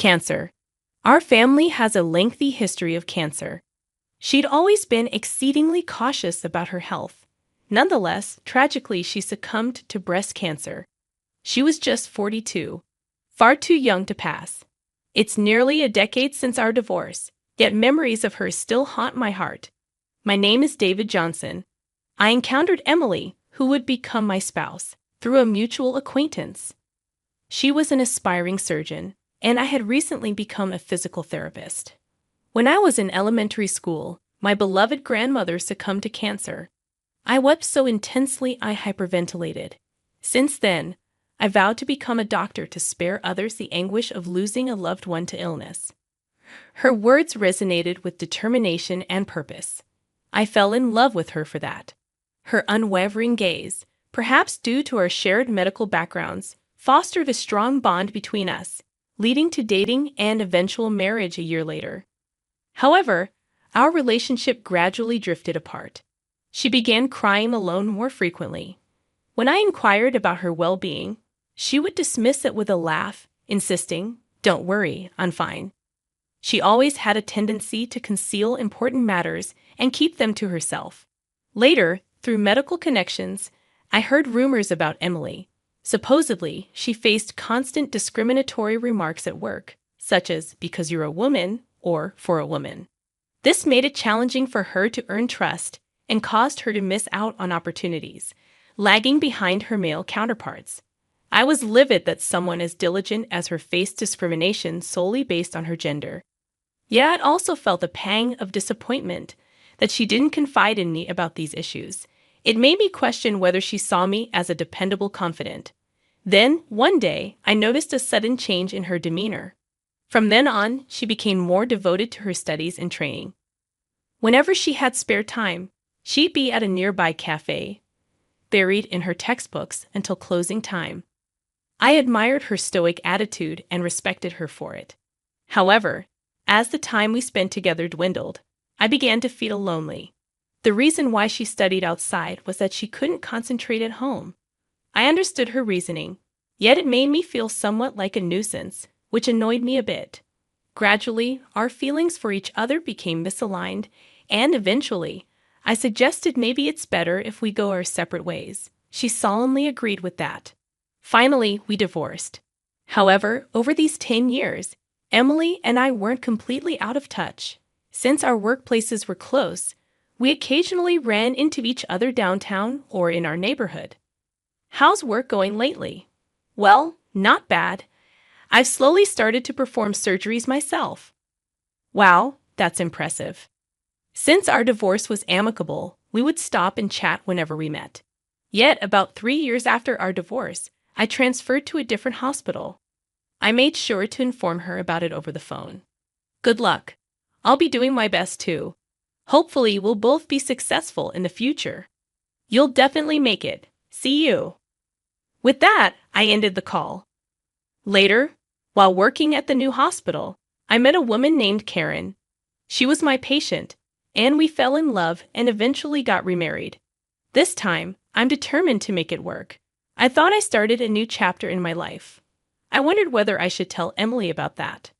Cancer. Our family has a lengthy history of cancer. She'd always been exceedingly cautious about her health. Nonetheless, tragically, she succumbed to breast cancer. She was just 42, far too young to pass. It's nearly a decade since our divorce, yet memories of her still haunt my heart. My name is David Johnson. I encountered Emily, who would become my spouse, through a mutual acquaintance. She was an aspiring surgeon, and I had recently become a physical therapist. When I was in elementary school, my beloved grandmother succumbed to cancer. I wept so intensely I hyperventilated. Since then, I vowed to become a doctor to spare others the anguish of losing a loved one to illness. Her words resonated with determination and purpose. I fell in love with her for that. Her unwavering gaze, perhaps due to our shared medical backgrounds, fostered a strong bond between us, leading to dating and eventual marriage a year later. However, our relationship gradually drifted apart. She began crying alone more frequently. When I inquired about her well-being, she would dismiss it with a laugh, insisting, "Don't worry, I'm fine." She always had a tendency to conceal important matters and keep them to herself. Later, through medical connections, I heard rumors about Emily. Supposedly, she faced constant discriminatory remarks at work, such as, "because you're a woman," or "for a woman." This made it challenging for her to earn trust and caused her to miss out on opportunities, lagging behind her male counterparts. I was livid that someone as diligent as her faced discrimination solely based on her gender. Yet I also felt a pang of disappointment that she didn't confide in me about these issues. It made me question whether she saw me as a dependable confidant. Then, one day, I noticed a sudden change in her demeanor. From then on, she became more devoted to her studies and training. Whenever she had spare time, she'd be at a nearby cafe, buried in her textbooks until closing time. I admired her stoic attitude and respected her for it. However, as the time we spent together dwindled, I began to feel lonely. The reason why she studied outside was that she couldn't concentrate at home. I understood her reasoning, yet it made me feel somewhat like a nuisance, which annoyed me a bit. Gradually, our feelings for each other became misaligned, and eventually, I suggested maybe it's better if we go our separate ways. She solemnly agreed with that. Finally, we divorced. However, over these 10 years, Emily and I weren't completely out of touch. Since our workplaces were close, we occasionally ran into each other downtown or in our neighborhood. "How's work going lately?" "Well, not bad. I've slowly started to perform surgeries myself." "Wow, that's impressive." Since our divorce was amicable, we would stop and chat whenever we met. Yet, about 3 years after our divorce, I transferred to a different hospital. I made sure to inform her about it over the phone. "Good luck. I'll be doing my best too. Hopefully, we'll both be successful in the future." "You'll definitely make it. See you." With that, I ended the call. Later, while working at the new hospital, I met a woman named Karen. She was my patient, and we fell in love and eventually got remarried. This time, I'm determined to make it work. I thought I started a new chapter in my life. I wondered whether I should tell Emily about that.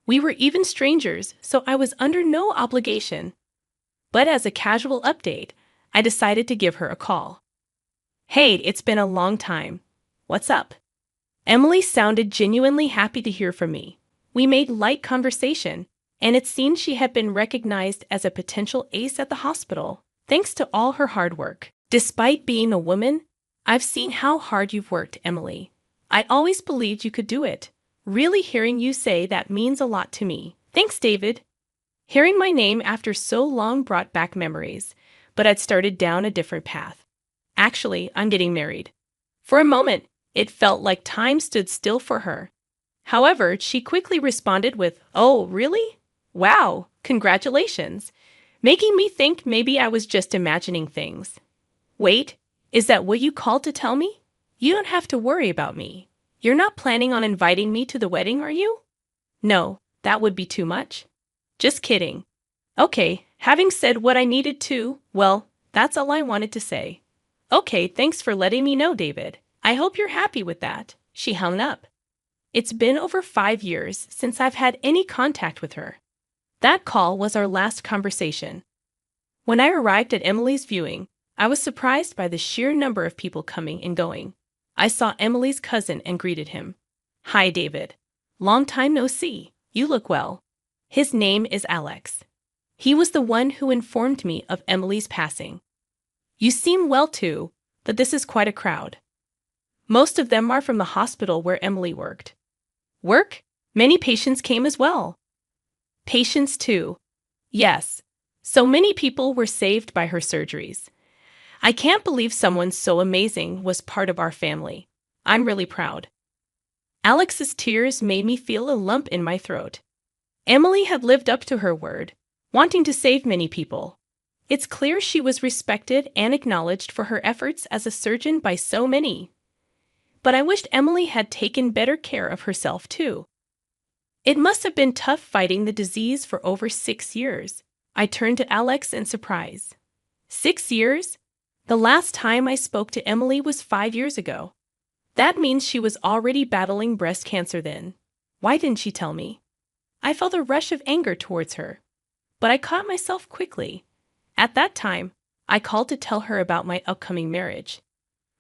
We were even strangers, so I was under no obligation. But as a casual update, I decided to give her a call. "Hey, it's been a long time. What's up?" Emily sounded genuinely happy to hear from me. We made light conversation, and it seemed she had been recognized as a potential ace at the hospital, thanks to all her hard work. "Despite being a woman, I've seen how hard you've worked, Emily. I always believed you could do it. Really hearing you say that means a lot to me. Thanks, David." Hearing my name after so long brought back memories, but I'd started down a different path. Actually, I'm getting married. For a moment, it felt like time stood still for her. However, she quickly responded with, "Oh, really? Wow, congratulations," making me think maybe I was just imagining things. "Wait, is that what you called to tell me? You don't have to worry about me. You're not planning on inviting me to the wedding, are you?" "No, that would be too much." "Just kidding." "Okay, having said what I needed to, well, that's all I wanted to say." "Okay, thanks for letting me know, David. I hope you're happy with that." She hung up. It's been over 5 years since I've had any contact with her. That call was our last conversation. When I arrived at Emily's viewing, I was surprised by the sheer number of people coming and going. I saw Emily's cousin and greeted him. "Hi, David. Long time no see. You look well." His name is Alex. He was the one who informed me of Emily's passing. "You seem well too, but this is quite a crowd." "Most of them are from the hospital where Emily worked." "Work? Many patients came as well." "Patients too. Yes. So many people were saved by her surgeries. I can't believe someone so amazing was part of our family. I'm really proud." Alex's tears made me feel a lump in my throat. Emily had lived up to her word, wanting to save many people. It's clear she was respected and acknowledged for her efforts as a surgeon by so many. But I wished Emily had taken better care of herself too. It must have been tough fighting the disease for over 6 years. I turned to Alex in surprise. 6 years? The last time I spoke to Emily was 5 years ago. That means she was already battling breast cancer then. Why didn't she tell me? I felt a rush of anger towards her, but I caught myself quickly. At that time, I called to tell her about my upcoming marriage.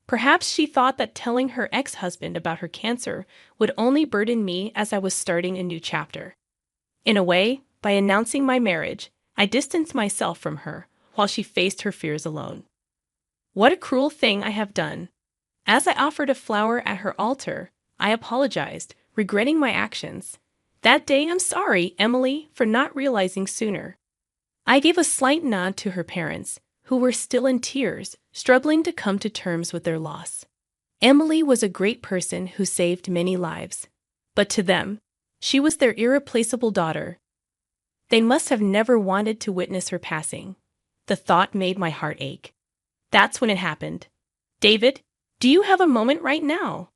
Perhaps she thought that telling her ex-husband about her cancer would only burden me as I was starting a new chapter. In a way, by announcing my marriage, I distanced myself from her while she faced her fears alone. What a cruel thing I have done. As I offered a flower at her altar, I apologized, regretting my actions. That day, "I'm sorry, Emily, for not realizing sooner." I gave a slight nod to her parents, who were still in tears, struggling to come to terms with their loss. Emily was a great person who saved many lives. But to them, she was their irreplaceable daughter. They must have never wanted to witness her passing. The thought made my heart ache. That's when it happened. "David, do you have a moment right now?"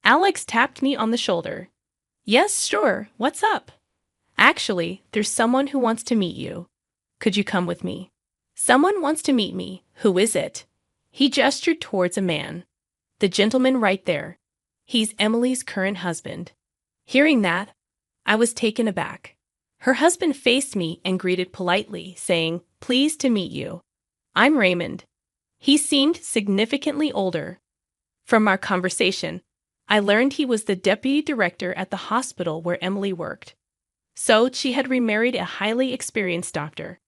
Alex tapped me on the shoulder. "Yes, sure. What's up?" "Actually, there's someone who wants to meet you. Could you come with me?" "Someone wants to meet me. Who is it?" He gestured towards a man. "The gentleman right there. He's Emily's current husband." Hearing that, I was taken aback. Her husband faced me and greeted politely, saying, "Pleased to meet you. I'm Raymond." He seemed significantly older. From our conversation, I learned he was the deputy director at the hospital where Emily worked. So she had remarried a highly experienced doctor.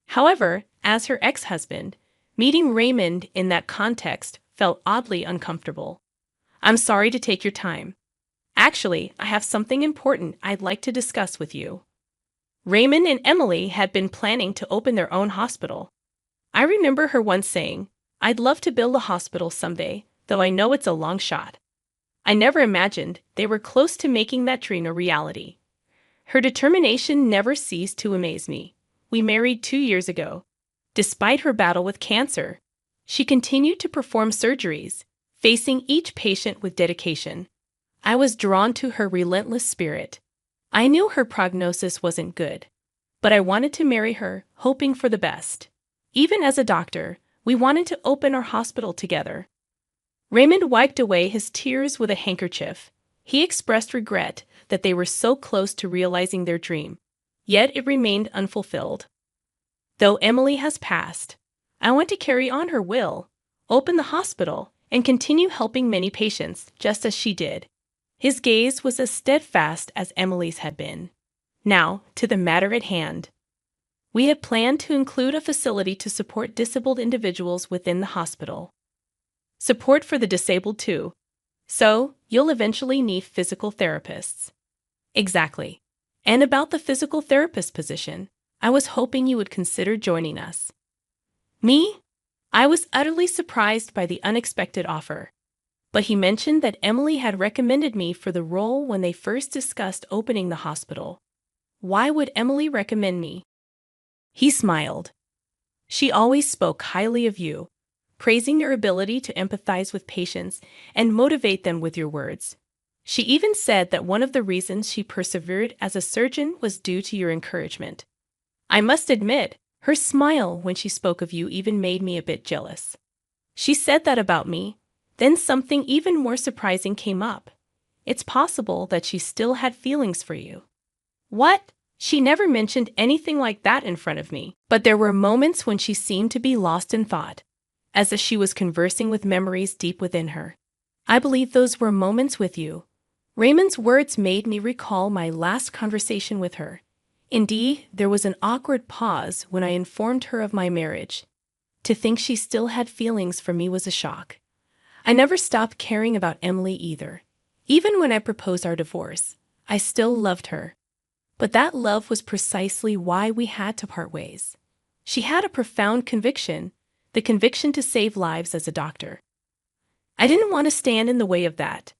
However, as her ex-husband, meeting Raymond in that context felt oddly uncomfortable. "I'm sorry to take your time. Actually, I have something important I'd like to discuss with you." Raymond and Emily had been planning to open their own hospital. I remember her once saying, "I'd love to build a hospital someday, though I know it's a long shot." I never imagined they were close to making that dream a reality. Her determination never ceased to amaze me. We married 2 years ago. Despite her battle with cancer, she continued to perform surgeries, facing each patient with dedication. I was drawn to her relentless spirit. I knew her prognosis wasn't good, but I wanted to marry her, hoping for the best. Even as a doctor, we wanted to open our hospital together. Raymond wiped away his tears with a handkerchief. He expressed regret that they were so close to realizing their dream, yet it remained unfulfilled. Though Emily has passed, I want to carry on her will, open the hospital, and continue helping many patients, just as she did. His gaze was as steadfast as Emily's had been. Now, to the matter at hand. We had planned to include a facility to support disabled individuals within the hospital. Support for the disabled too. So, you'll eventually need physical therapists. Exactly. And about the physical therapist position, I was hoping you would consider joining us. Me? I was utterly surprised by the unexpected offer. But he mentioned that Emily had recommended me for the role when they first discussed opening the hospital. Why would Emily recommend me? He smiled. She always spoke highly of you, praising your ability to empathize with patients and motivate them with your words. She even said that one of the reasons she persevered as a surgeon was due to your encouragement. I must admit, her smile when she spoke of you even made me a bit jealous. She said that about me. Then something even more surprising came up. it's possible that she still had feelings for you. What? She never mentioned anything like that in front of me, but there were moments when she seemed to be lost in thought, as if she was conversing with memories deep within her. I believe those were moments with you. Raymond's words made me recall my last conversation with her. Indeed, there was an awkward pause when I informed her of my marriage. To think she still had feelings for me was a shock. I never stopped caring about Emily either. Even when I proposed our divorce, I still loved her. But that love was precisely why we had to part ways. She had a profound conviction, the conviction to save lives as a doctor. I didn't want to stand in the way of that.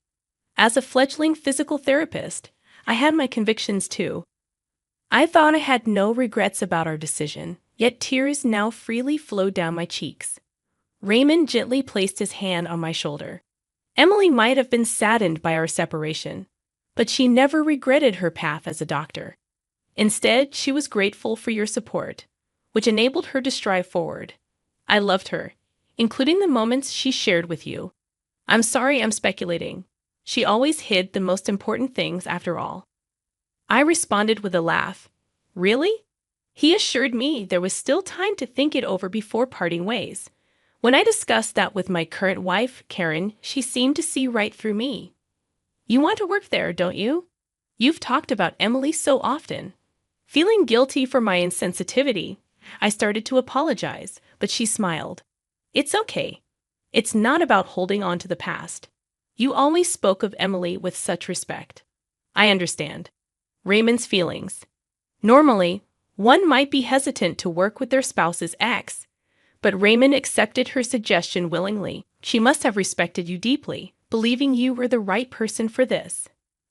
As a fledgling physical therapist, I had my convictions too. I thought I had no regrets about our decision, yet tears now freely flowed down my cheeks. Raymond gently placed his hand on my shoulder. Emily might have been saddened by our separation, but she never regretted her path as a doctor. Instead, she was grateful for your support, which enabled her to strive forward. I loved her, including the moments she shared with you. I'm sorry I'm speculating. She always hid the most important things after all. I responded with a laugh. Really? He assured me there was still time to think it over before parting ways. When I discussed that with my current wife, Karen, she seemed to see right through me. You want to work there, don't you? You've talked about Emily so often. Feeling guilty for my insensitivity, I started to apologize, but she smiled. It's okay. It's not about holding on to the past. You always spoke of Emily with such respect. I understand. Raymond's feelings. Normally, one might be hesitant to work with their spouse's ex, but Raymond accepted her suggestion willingly. She must have respected you deeply, believing you were the right person for this.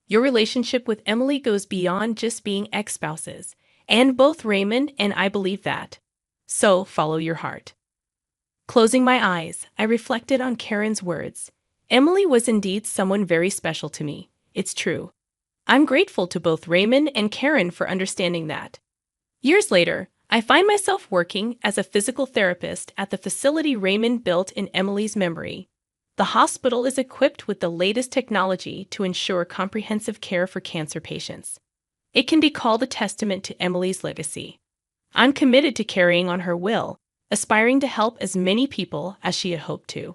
Your relationship with Emily goes beyond just being ex-spouses, and both Raymond and I believe that. So, follow your heart. Closing my eyes, I reflected on Karen's words. Emily was indeed someone very special to me. It's true. I'm grateful to both Raymond and Karen for understanding that. Years later, I find myself working as a physical therapist at the facility Raymond built in Emily's memory. The hospital is equipped with the latest technology to ensure comprehensive care for cancer patients. It can be called a testament to Emily's legacy. I'm committed to carrying on her will, aspiring to help as many people as she had hoped to.